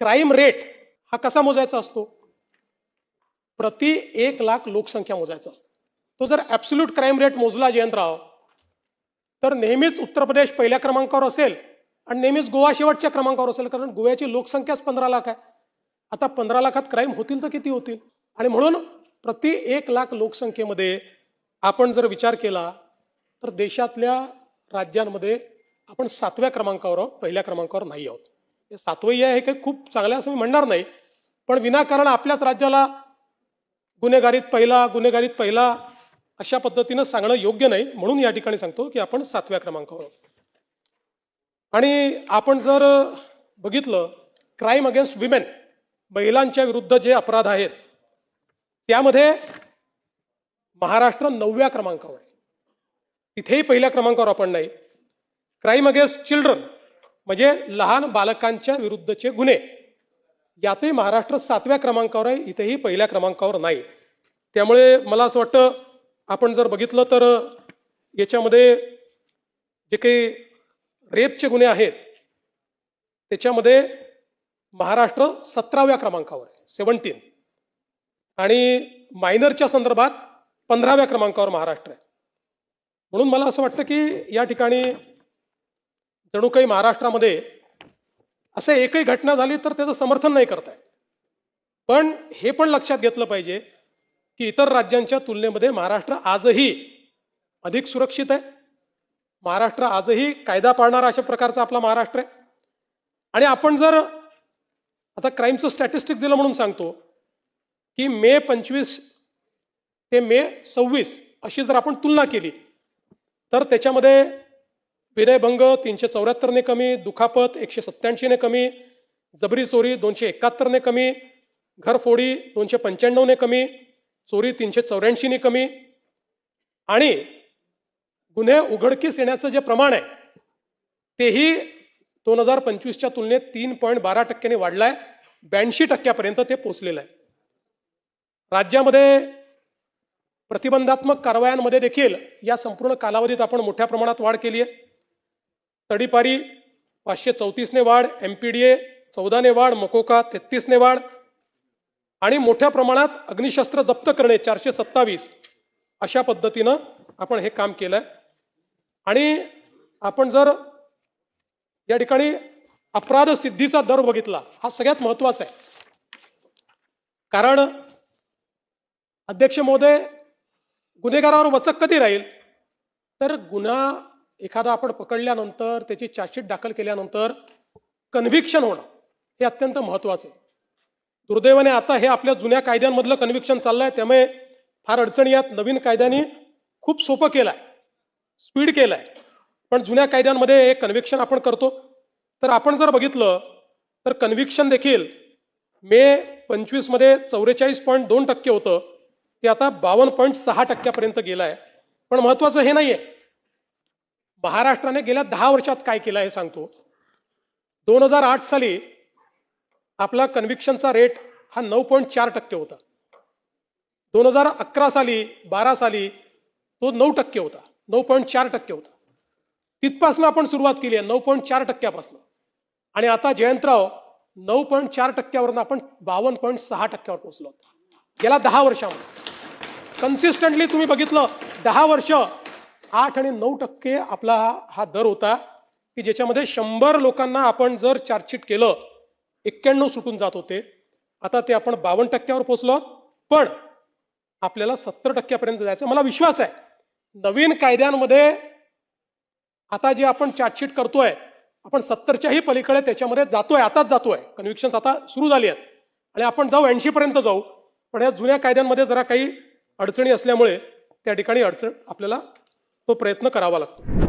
Crime rate हा कसा मोजायचा असतो? प्रति 1 लाख लोकसंख्या मोजायचा असतो. तो जर ॲब्सोल्यूट क्राईम रेट मोजला जयंतराव तर नेहमीच उत्तर प्रदेश पहिल्या क्रमांकावर असेल आणि नेहमीच गोवा शेवटच्या क्रमांकावर असेल, कारण गोव्याची लोकसंख्याच 15 लाख आहे. आता 15 लाखात क्राईम होतील तर किती होतील? आणि म्हणून प्रति 1 लाख लोकसंख्येमध्ये आपण जर विचार केला तर देशातल्या राज्यांमध्ये आपण 7व्या क्रमांकावर आहोत, पहिल्या क्रमांकावर नाही आहोत. हे 7वं आहे, हे काही खूप चांगलं असं मी म्हणणार नाही, पण विनाकारण आपल्याच राज्याला गुन्हेगारीत पहिला अशा पद्धतीनं सांगणं योग्य नाही. म्हणून या ठिकाणी सांगतो की आपण 7व्या क्रमांकावर आहोत. आणि आपण जर बघितलं क्राईम अगेन्स्ट विमेन, महिलांच्या विरुद्ध जे अपराध आहेत त्यामध्ये महाराष्ट्र 9व्या क्रमांकावर आहे. तिथेही पहिल्या क्रमांकावर आपण नाही. क्राईम अगेन्स्ट चिल्ड्रन म्हणजे लहान बालकांच्या विरुद्धचे गुन्हे, यातही महाराष्ट्र 7व्या क्रमांकावर आहे, इथेही पहिल्या क्रमांकावर नाही. त्यामुळे मला असं वाटतं आपण जर बघितलं तर याच्यामध्ये जे काही रेपचे गुन्हे आहेत त्याच्यामध्ये महाराष्ट्र 17व्या क्रमांकावर आहे, 17, आणि मायनरच्या संदर्भात 15व्या क्रमांकावर महाराष्ट्र आहे. म्हणून मला असं वाटतं की या ठिकाणी जणू काही महाराष्ट्रामध्ये असं एकही घटना झाली तर त्याचं समर्थन नाही करताय, पण हे पण लक्षात घेतलं पाहिजे की इतर राज्यांच्या तुलनेमध्ये महाराष्ट्र आजही अधिक सुरक्षित आहे. महाराष्ट्र आजही कायदा पाळणारा अशा प्रकारचा आपला महाराष्ट्र आहे. आणि आपण जर आता क्राईमचं स्टॅटिस्टिक्स दिलं म्हणून सांगतो की मे 25 ते मे 26 अशी जर आपण तुलना केली तर त्याच्यामध्ये विनयभंग 374 ने कमी, दुखापत 187 ने कमी, जबरी चोरी 271 ने कमी, घरफोडी 295 ने कमी, चोरी 384 ने कमी, आणि गुन्हे उघडकीस येण्याचं जे प्रमाण आहे तेही 2025च्या तुलनेत 3.12% वाढलं आहे. 82% ते पोहोचलेलं आहे. राज्यामध्ये प्रतिबंधात्मक कारवायांमध्ये देखील या संपूर्ण कालावधीत आपण मोठ्या प्रमाणात वाढ केली आहे. तडीपारी 534 ने वाढ, MPDA 14 ने वाढ, मकोका 33 ने वाढ, आणि मोठ्या प्रमाणात अग्निशस्त्र जप्त करणे 427 अशा पद्धतीनं आपण हे काम केलंय. आणि आपण जर या ठिकाणी अपराध सिद्धीचा दर बघितला, हा सगळ्यात महत्वाचा आहे. कारण अध्यक्ष महोदय, गुन्हेगारावर वचक कधी राहील तर गुन्हा एखादा आपण पकडल्यानंतर त्याची चार्जशीट दाखल केल्यानंतर कन्व्हिक्शन होणं हे अत्यंत महत्वाचं आहे. दुर्दैवाने आता हे आपल्या जुन्या कायद्यांमधलं कन्व्हिक्शन चाललंय, त्यामुळे फार अडचणी यात. नवीन कायद्याने खूप सोपं केलंय, स्पीड केलंय, पण जुन्या कायद्यांमध्ये हे कन्व्हिक्शन आपण करतो. तर आपण जर बघितलं तर कन्व्हिक्शन देखील मे 25 मध्ये 44.2% होतं, ते आता 52.6% गेलं आहे. पण महत्वाचं हे नाहीये, महाराष्ट्राने गेल्या 10 वर्षात काय केलं हे सांगतो. 2008 साली आपला कन्व्हिक्शनचा रेट हा 9.4% होता. 2011 साली 12 साली तो 9% होता, 9.4% होता. तिथपासून आपण सुरुवात केली आहे 9.4%पासून, आणि आता जयंतराव 9.4%वरून आपण 52.6%वर पोहोचलो. गेल्या 10 वर्षामध्ये कन्सिस्टंटली तुम्ही बघितलं 10 वर्ष 8 आणि 9% आपला हा दर होता की ज्याच्यामध्ये 100 लोकांना आपण जर चार्जशीट केलं 91 सुटून जात होते. आता ते आपण 52%वर पोहोचलो, पण आपल्याला 70%पर्यंत जायचं. मला विश्वास आहे नवीन कायद्यांमध्ये आता जे आपण चार्जशीट करतोय आपण 70च्याही पलीकडे त्याच्यामध्ये जातोय, आताच जातोय. कन्व्हिक्शन्स आता सुरू झाली आहेत आणि आपण जाऊ 80 पर्यंत जाऊ. पण या जुन्या कायद्यांमध्ये जरा काही अडचणी असल्यामुळे त्या ठिकाणी आपल्याला तो प्रयत्न करावा लागतो.